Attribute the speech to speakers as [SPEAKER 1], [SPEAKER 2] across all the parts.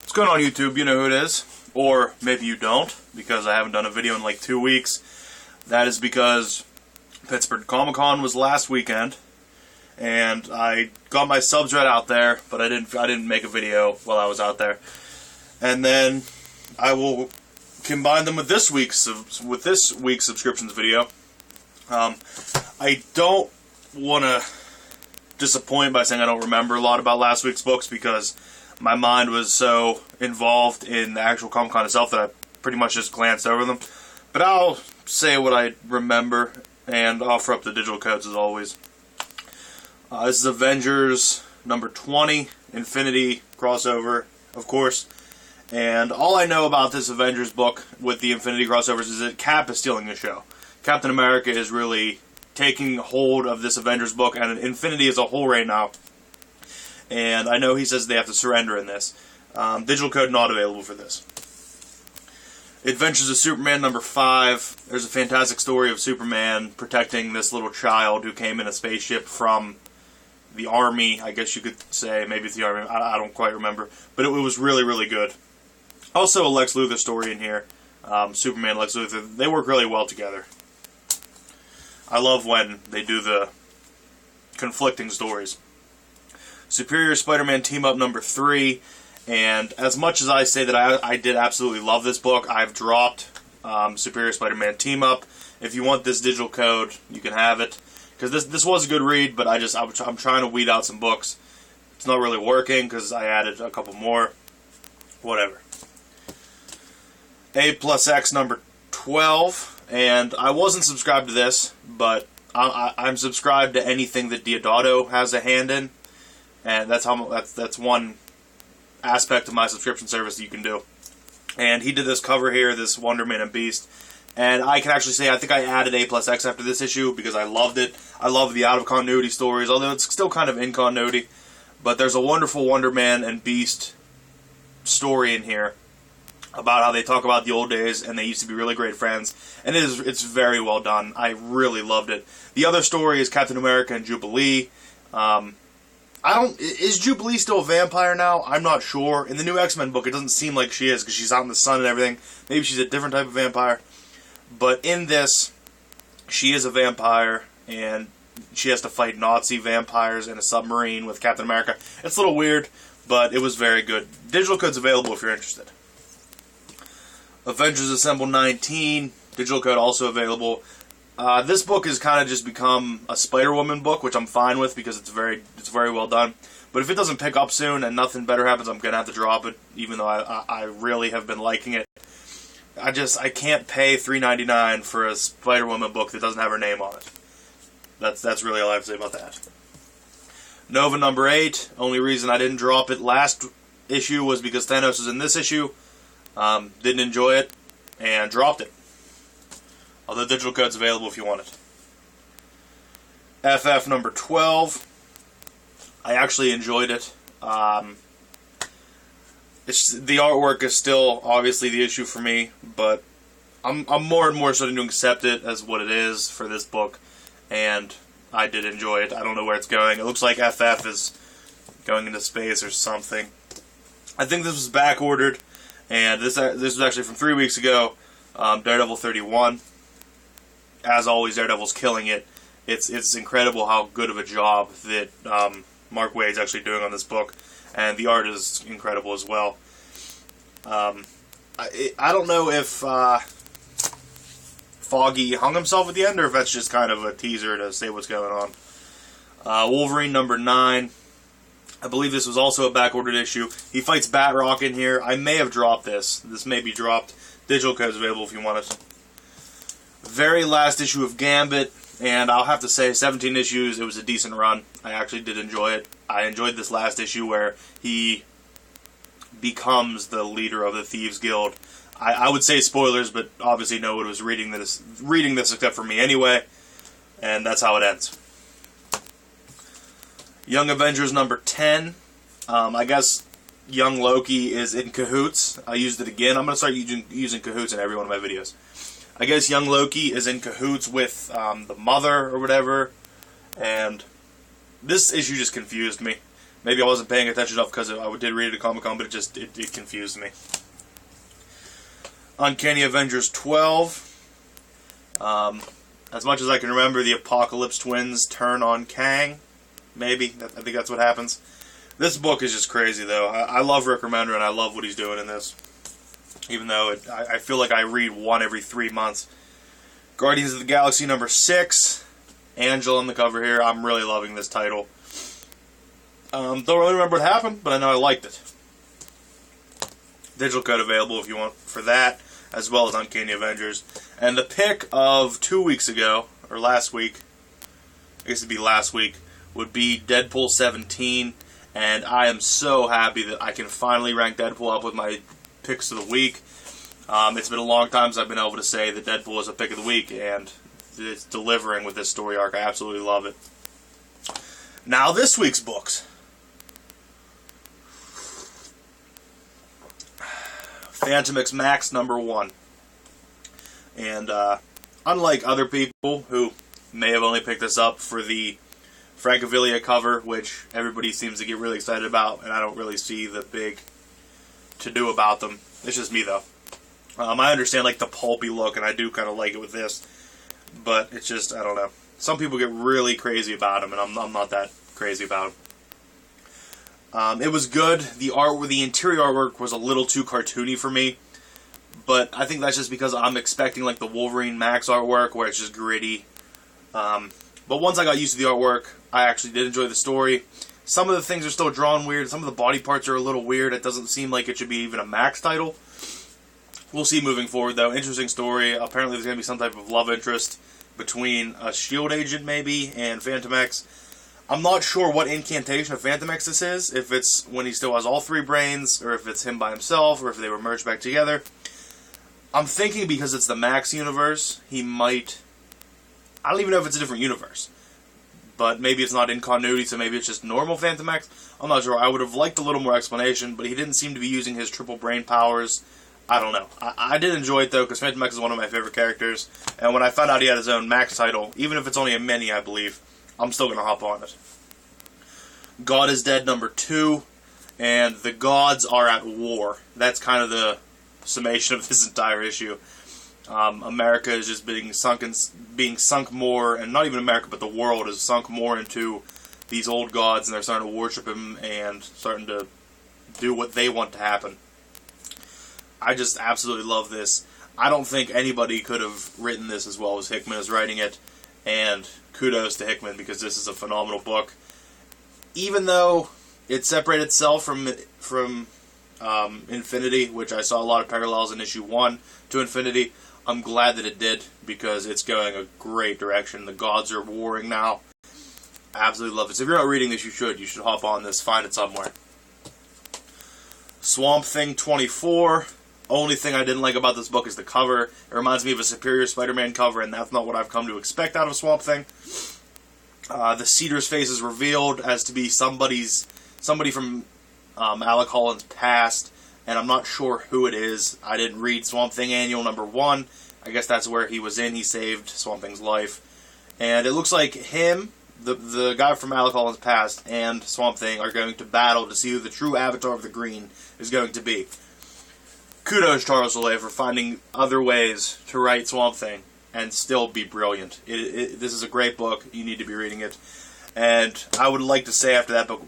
[SPEAKER 1] What's going on, YouTube? You know who it is. Or maybe you don't, because I haven't done a video in like 2 weeks. That is because Pittsburgh Comic-Con was last weekend, and I got my subs right out there, but I didn't make a video while I was out there. And then I will combine them with this week's subscriptions video. I don't want to disappoint by saying I don't remember a lot about last week's books, because my mind was so involved in the actual Comic-Con itself that I pretty much just glanced over them. But I'll say what I remember and offer up the digital codes as always. This is Avengers number 20, Infinity crossover, of course. And all I know about this Avengers book with the Infinity crossovers is that Cap is stealing the show. Captain America is really taking hold of this Avengers book and Infinity as a whole right now. And I know he says they have to surrender in this. Digital code not available for this. Adventures of Superman number 5. There's a fantastic story of Superman protecting this little child who came in a spaceship from the army, I guess you could say. Maybe it's the army. I don't quite remember. But it was really, really good. Also a Lex Luthor story in here. Superman and Lex Luthor. They work really well together. I love when they do the conflicting stories. Superior Spider-Man Team-Up number 3, and as much as I say that I did absolutely love this book, I've dropped Superior Spider-Man Team-Up. If you want this digital code, you can have it, because this was a good read, but I'm trying to weed out some books. It's not really working, because I added a couple more. Whatever. A+X number 12, and I wasn't subscribed to this, but I'm subscribed to anything that Deodato has a hand in. And that's one aspect of my subscription service that you can do. And he did this cover here, this Wonder Man and Beast. And I can actually say I think I added A+X after this issue because I loved it. I love the out-of-continuity stories, although it's still kind of in continuity. But there's a wonderful Wonder Man and Beast story in here about how they talk about the old days and they used to be really great friends. And it's very well done. I really loved it. The other story is Captain America and Jubilee. Is Jubilee still a vampire now? I'm not sure. In the new X-Men book, it doesn't seem like she is, because she's out in the sun and everything. Maybe she's a different type of vampire. But in this, she is a vampire, and she has to fight Nazi vampires in a submarine with Captain America. It's a little weird, but it was very good. Digital code's available if you're interested. Avengers Assemble 19, digital code also available. This book has kind of just become a Spider-Woman book, which I'm fine with because it's very well done. But if it doesn't pick up soon and nothing better happens, I'm going to have to drop it, even though I really have been liking it. I can't pay $3.99 for a Spider-Woman book that doesn't have her name on it. That's really all I have to say about that. Nova number 8. Only reason I didn't drop it last issue was because Thanos is in this issue. Didn't enjoy it and dropped it. Although digital code's available if you want it. FF number 12. I actually enjoyed it. The artwork is still obviously the issue for me, but I'm more and more starting to accept it as what it is for this book, and I did enjoy it. I don't know where it's going. It looks like FF is going into space or something. I think this was back ordered, and this was actually from 3 weeks ago. Daredevil 31. As always, Daredevil's killing it. It's incredible how good of a job that Mark Waid's actually doing on this book, and the art is incredible as well. I don't know if Foggy hung himself at the end, or if that's just kind of a teaser to say what's going on. Wolverine number 9. I believe this was also a back-ordered issue. He fights Batroc in here. I may have dropped this. This may be dropped. Digital code is available if you want it. Very last issue of Gambit, and I'll have to say 17 issues, it was a decent run. I actually did enjoy it. I enjoyed this last issue where he becomes the leader of the Thieves Guild. I would say spoilers, but obviously no one was reading this except for me anyway, and that's how it ends. Young Avengers number 10. I guess Young Loki is in cahoots. I used it again. I'm going to start using cahoots in every one of my videos. I guess Young Loki is in cahoots with the Mother or whatever, and this issue just confused me. Maybe I wasn't paying attention enough because I did read it at Comic-Con, but it confused me. Uncanny Avengers 12. As much as I can remember, the Apocalypse Twins turn on Kang. Maybe. I think that's what happens. This book is just crazy, though. I love Rick Remender, and I love what he's doing in this. Even though I feel like I read one every 3 months. Guardians of the Galaxy number 6. Angela on the cover here. I'm really loving this title. Don't really remember what happened, but I know I liked it. Digital code available if you want for that, as well as Uncanny Avengers. And the pick of 2 weeks ago, or last week, I guess it'd be last week, would be Deadpool 17. And I am so happy that I can finally rank Deadpool up with my picks of the week. It's been a long time since I've been able to say that Deadpool is a pick of the week, and it's delivering with this story arc. I absolutely love it. Now this week's books. Phantom X Max number 1. And unlike other people who may have only picked this up for the Francavilla cover, which everybody seems to get really excited about, and I don't really see the big to-do about them. It's just me, though. I understand, like, the pulpy look, and I do kind of like it with this, but it's just, I don't know. Some people get really crazy about them, and I'm not that crazy about them. It was good. The interior artwork was a little too cartoony for me, but I think that's just because I'm expecting, like, the Wolverine Max artwork, where it's just gritty. But once I got used to the artwork, I actually did enjoy the story. Some of the things are still drawn weird. Some of the body parts are a little weird. It doesn't seem like it should be even a Max title. We'll see moving forward, though. Interesting story. Apparently there's going to be some type of love interest between a S.H.I.E.L.D. agent, maybe, and Phantom X. I'm not sure what incantation of Phantom X this is. If it's when he still has all 3 brains, or if it's him by himself, or if they were merged back together. I'm thinking because it's the Max universe, he might... I don't even know if it's a different universe. But maybe it's not in continuity, so maybe it's just normal Phantom X. I'm not sure. I would have liked a little more explanation, but he didn't seem to be using his triple brain powers. I don't know. I did enjoy it, though, because Phantom X is one of my favorite characters. And when I found out he had his own Max title, even if it's only a mini, I believe, I'm still going to hop on it. God is Dead number 2, and the gods are at war. That's kind of the summation of this entire issue. America is just being sunk more, and not even America, but the world is sunk more into these old gods, and they're starting to worship him and starting to do what they want to happen. I just absolutely love this. I don't think anybody could have written this as well as Hickman is writing it, and kudos to Hickman because this is a phenomenal book. Even though it separated itself from Infinity, which I saw a lot of parallels in issue 1 to Infinity, I'm glad that it did, because it's going a great direction. The gods are warring now. I absolutely love it. So if you're not reading this, you should hop on this, find it somewhere. Swamp Thing 24. Only thing I didn't like about this book is the cover. It reminds me of a Superior Spider-Man cover, and that's not what I've come to expect out of Swamp Thing. The Cedar's face is revealed as to be somebody from Alec Holland's past, and I'm not sure who it is. I didn't read Swamp Thing Annual number 1. I guess that's where he was in. He saved Swamp Thing's life. And it looks like him, the guy from Alec Holland's past, and Swamp Thing are going to battle to see who the true Avatar of the Green is going to be. Kudos, Charles Soule, for finding other ways to write Swamp Thing and still be brilliant. This is a great book. You need to be reading it. And I would like to say after that book,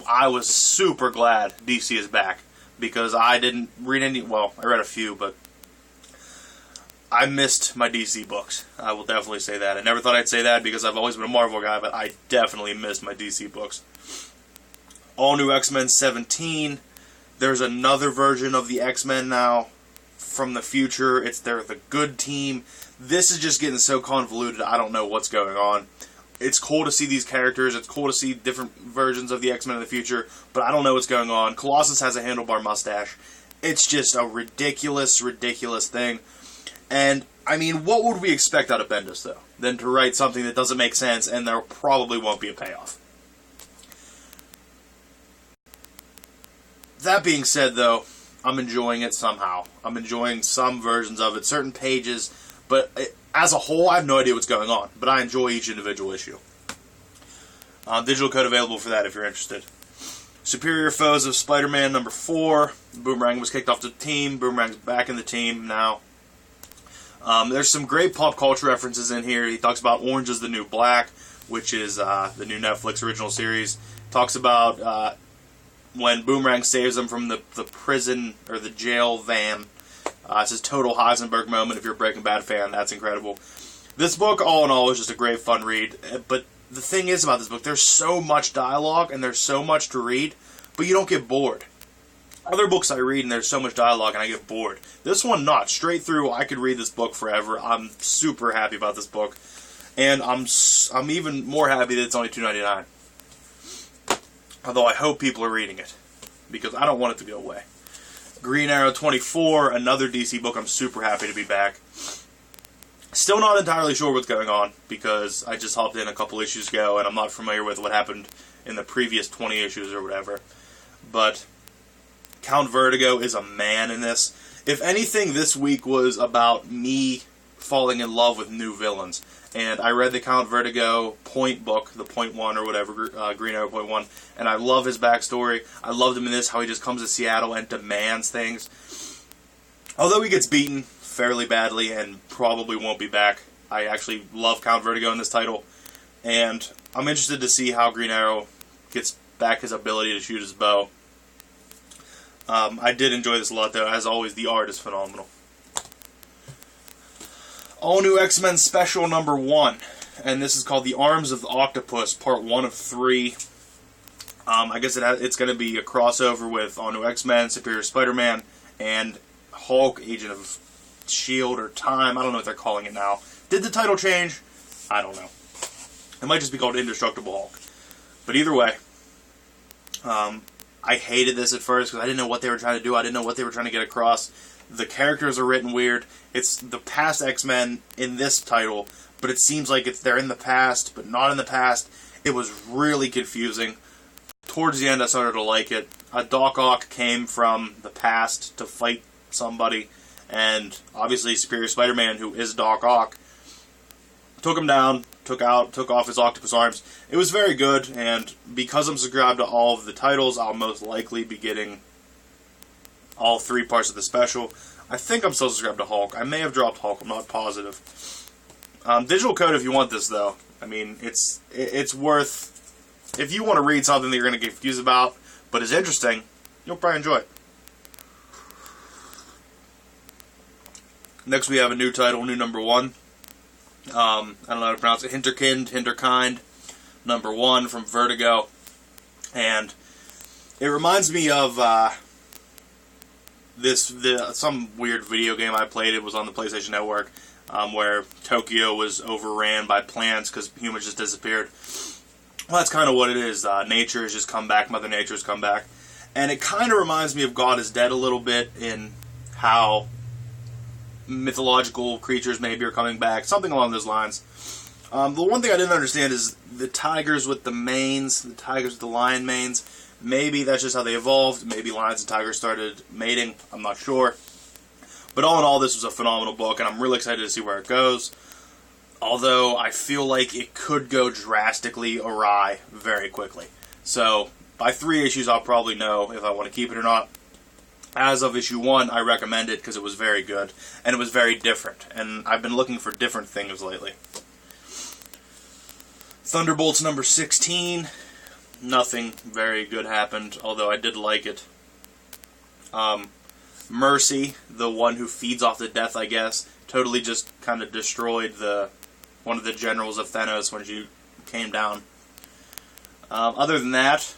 [SPEAKER 1] I was super glad DC is back. Because I didn't read any... Well, I read a few, but I missed my DC books. I will definitely say that. I never thought I'd say that because I've always been a Marvel guy, but I definitely missed my DC books. All New X-Men 17. There's another version of the X-Men now from the future. They're the good team. This is just getting so convoluted, I don't know what's going on. It's cool to see these characters. It's cool to see different versions of the X-Men in the future, but I don't know what's going on. Colossus has a handlebar mustache. It's just a ridiculous, ridiculous thing. And, I mean, what would we expect out of Bendis, though, than to write something that doesn't make sense and there probably won't be a payoff? That being said, though, I'm enjoying it somehow. I'm enjoying some versions of it, certain pages, but as a whole, I have no idea what's going on, but I enjoy each individual issue. Digital code available for that if you're interested. Superior Foes of Spider-Man number 4. Boomerang was kicked off the team. Boomerang's back in the team now. There's some great pop culture references in here. He talks about Orange is the New Black, which is the new Netflix original series. Talks about when Boomerang saves him from the prison or the jail van. It's his total Heisenberg moment. If you're a Breaking Bad fan, that's incredible. This book, all in all, is just a great fun read. But the thing is about this book, there's so much dialogue and there's so much to read, but you don't get bored. Other books I read and there's so much dialogue and I get bored. This one, not. Straight through, I could read this book forever. I'm super happy about this book. And I'm even more happy that it's only $2.99. Although I hope people are reading it, because I don't want it to go away. Green Arrow 24, another DC book. I'm super happy to be back. Still not entirely sure what's going on, because I just hopped in a couple issues ago, and I'm not familiar with what happened in the previous 20 issues or whatever. But Count Vertigo is a man in this. If anything, this week was about me falling in love with new villains. And I read the Count Vertigo Point book, the Point 1 or whatever, Green Arrow Point 1, and I love his backstory. I loved him in this, how he just comes to Seattle and demands things. Although he gets beaten fairly badly and probably won't be back, I actually love Count Vertigo in this title. And I'm interested to see how Green Arrow gets back his ability to shoot his bow. I did enjoy this a lot, though. As always, the art is phenomenal. All New X-Men Special number 1. And this is called The Arms of the Octopus, part 1 of 3. I guess it's going to be a crossover with All New X-Men, Superior Spider-Man, and Hulk, Agent of S.H.I.E.L.D. or Time. I don't know what they're calling it now. Did the title change? I don't know. It might just be called Indestructible Hulk. But either way, I hated this at first because I didn't know what they were trying to do. I didn't know what they were trying to get across. The characters are written weird. It's the past X-Men in this title, but it seems like they're in the past, but not in the past. It was really confusing. Towards the end, I started to like it. Doc Ock came from the past to fight somebody, and obviously Superior Spider-Man, who is Doc Ock, took him down, took off his octopus arms. It was very good, and because I'm subscribed to all of the titles, I'll most likely be getting all 3 parts of the special. I think I'm still subscribed to Hulk. I may have dropped Hulk, I'm not positive. Digital code if you want this, though. I mean, it's worth... If you want to read something that you're going to get confused about, but is interesting, you'll probably enjoy it. Next we have a new title, new number 1. I don't know how to pronounce it. Hinterkind, number 1 from Vertigo. And it reminds me of some weird video game I played. It was on the PlayStation Network, where Tokyo was overran by plants because humans just disappeared. Well, that's kind of what it is. Nature has just come back. Mother Nature has come back. And it kind of reminds me of God is Dead a little bit in how mythological creatures maybe are coming back. Something along those lines. The one thing I didn't understand is the tigers with the manes, the tigers with the lion manes. Maybe that's just how they evolved. Maybe lions and tigers started mating. I'm not sure. But all in all, this was a phenomenal book, and I'm really excited to see where it goes. Although, I feel like it could go drastically awry very quickly. So, by 3 issues, I'll probably know if I want to keep it or not. As of issue 1, I recommend it because it was very good, and it was very different. And I've been looking for different things lately. Thunderbolts number 16. Nothing very good happened, although I did like it. Mercy, the one who feeds off the death, I guess, totally just kind of destroyed one of the generals of Thanos when she came down. Other than that,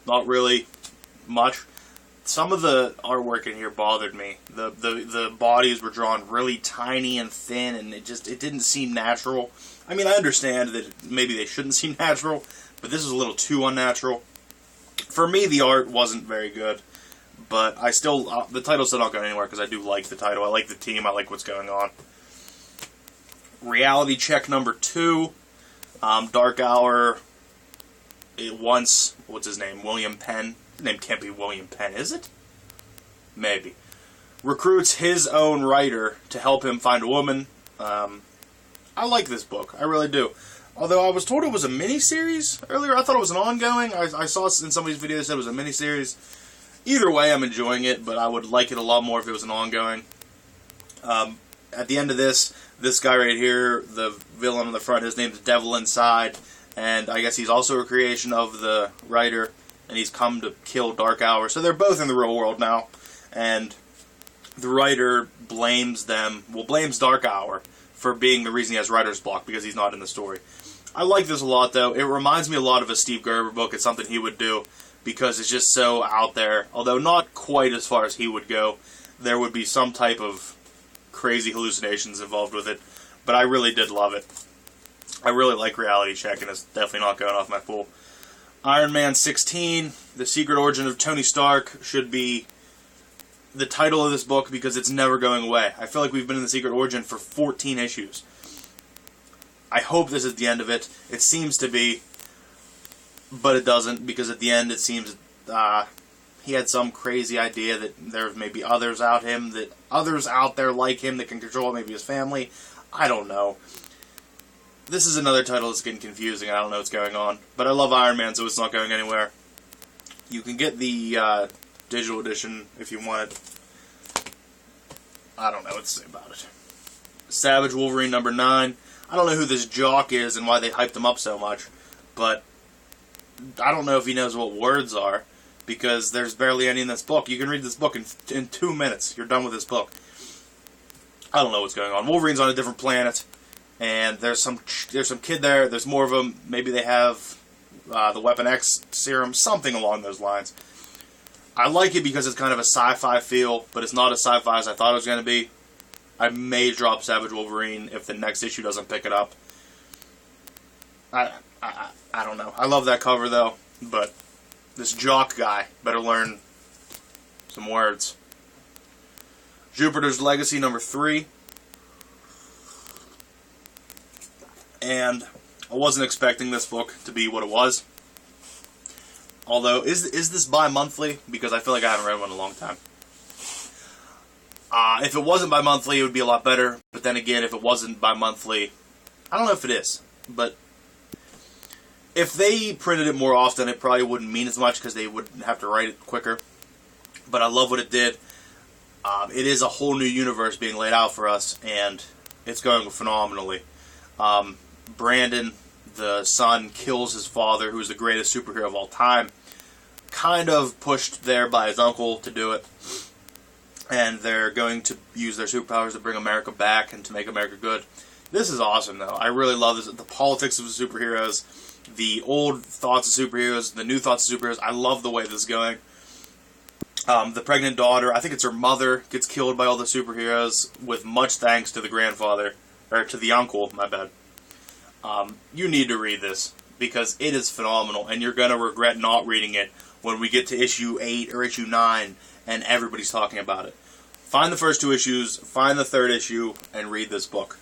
[SPEAKER 1] not really much. Some of the artwork in here bothered me. The bodies were drawn really tiny and thin, and it didn't seem natural. I mean, I understand that maybe they shouldn't seem natural, but this is a little too unnatural. For me, the art wasn't very good, but I still the title's still not going anywhere because I do like the title. I like the team. I like what's going on. Reality Check number 2. Dark Hour. What's his name? William Penn. His name can't be William Penn, is it? Maybe. Recruits his own writer to help him find a woman. I like this book. I really do. Although I was told it was a mini-series earlier. I thought it was an ongoing. I saw in somebody's video that said it was a mini-series. Either way, I'm enjoying it, but I would like it a lot more if it was an ongoing. At the end of this guy right here, the villain on the front, his name's Devil Inside, and I guess he's also a creation of the writer, and he's come to kill Dark Hour. So they're both in the real world now, and the writer blames Dark Hour for being the reason he has writer's block, because he's not in the story. I like this a lot, though. It reminds me a lot of a Steve Gerber book. It's something he would do, because it's just so out there. Although not quite as far as he would go. There would be some type of crazy hallucinations involved with it, but I really did love it. I really like Reality Check, and it's definitely not going off my pool. Iron Man 16, The Secret Origin of Tony Stark, should be the title of this book, because it's never going away. I feel like we've been in The Secret Origin for 14 issues. I hope this is the end of it. It seems to be, but it doesn't, because at the end it seems he had some crazy idea that there may be others out there like him that can control maybe his family. I don't know. This is another title that's getting confusing. I don't know what's going on. But I love Iron Man, so it's not going anywhere. You can get the digital edition if you want it. I don't know what to say about it. Savage Wolverine number 9. I don't know who this jock is and why they hyped him up so much, but I don't know if he knows what words are, because there's barely any in this book. You can read this book in 2 minutes. You're done with this book. I don't know what's going on. Wolverine's on a different planet, and there's some kid there. There's more of them. Maybe they have the Weapon X serum, something along those lines. I like it because it's kind of a sci-fi feel, but it's not as sci-fi as I thought it was going to be. I may drop Savage Wolverine if the next issue doesn't pick it up. I don't know. I love that cover, though, but this jock guy better learn some words. Jupiter's Legacy number 3. And I wasn't expecting this book to be what it was. Although, is this bi-monthly? Because I feel like I haven't read one in a long time. If it wasn't bi-monthly, it would be a lot better. But then again, if it wasn't bi-monthly, I don't know if it is. But if they printed it more often, it probably wouldn't mean as much, because they would have to write it quicker. But I love what it did. It is a whole new universe being laid out for us, and it's going phenomenally. Brandon, the son, kills his father, who's the greatest superhero of all time. Kind of pushed there by his uncle to do it. And they're going to use their superpowers to bring America back and to make America good. This is awesome, though. I really love this. The politics of the superheroes, the old thoughts of superheroes, the new thoughts of superheroes. I love the way this is going. The pregnant daughter, I think it's her mother, gets killed by all the superheroes, with much thanks to the grandfather, or to the uncle, my bad. You need to read this, because it is phenomenal, and you're going to regret not reading it when we get to issue 8 or issue 9, and everybody's talking about it. Find the first 2 issues, find the 3rd issue, and read this book.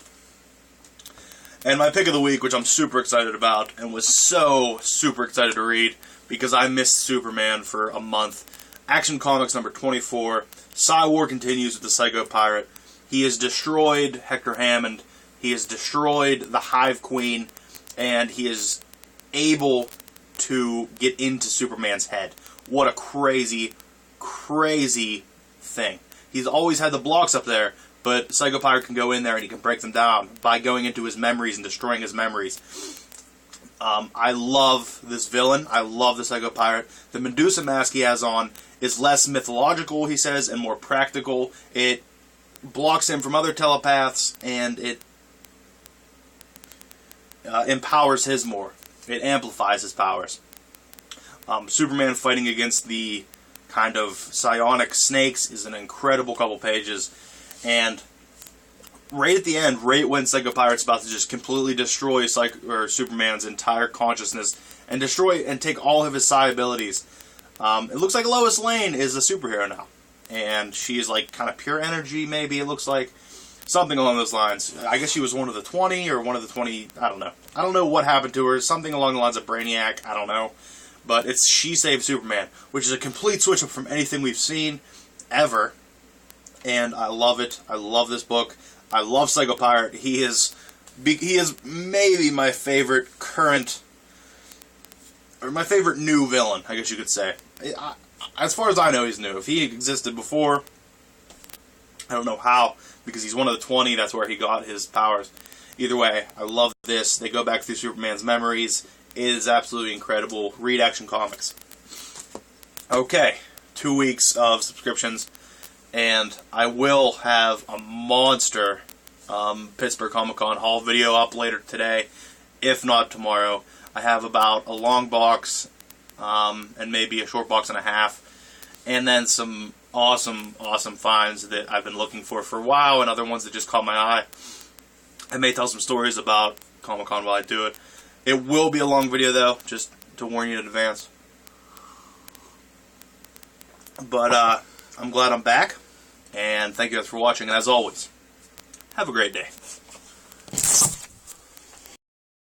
[SPEAKER 1] And my pick of the week, which I'm super excited about, and was so super excited to read, because I missed Superman for a month. Action Comics number 24. War continues with the Psycho Pirate. He has destroyed Hector Hammond. He has destroyed the Hive Queen. And he is able to get into Superman's head. What a crazy, crazy thing. He's always had the blocks up there, but Psycho Pirate can go in there and he can break them down by going into his memories and destroying his memories. I love this villain. I love the Psycho Pirate. The Medusa mask he has on is less mythological, he says, and more practical. It blocks him from other telepaths, and it empowers his more. It amplifies his powers. Superman fighting against the kind of psionic snakes is an incredible couple pages. And right at the end, right when Psycho Pirate's about to just completely destroy Superman's entire consciousness and destroy and take all of his psi abilities, it looks like Lois Lane is a superhero now. And she's like kind of pure energy, maybe, it looks like. Something along those lines. I guess she was one of the 20, or one of the 20, I don't know. I don't know what happened to her. Something along the lines of Brainiac, I don't know. But it's She Saved Superman, which is a complete switch up from anything we've seen ever. And I love it. I love this book. I love Psycho Pirate. He is he is maybe my favorite current, or my favorite new villain, I guess you could say. As far as I know, he's new. If he existed before, I don't know how, because he's one of the 20, that's where he got his powers. Either way, I love this. They go back through Superman's memories. It is absolutely incredible. Read Action Comics. Okay, 2 weeks of subscriptions, and I will have a monster Pittsburgh Comic-Con haul video up later today, if not tomorrow. I have about a long box and maybe a short box and a half, and then some awesome finds that I've been looking for a while, and other ones that just caught my eye. I may tell some stories about Comic-Con while I do it. It will be a long video, though, just to warn you in advance. But I'm glad I'm back, and thank you guys for watching, and as always, have a great day.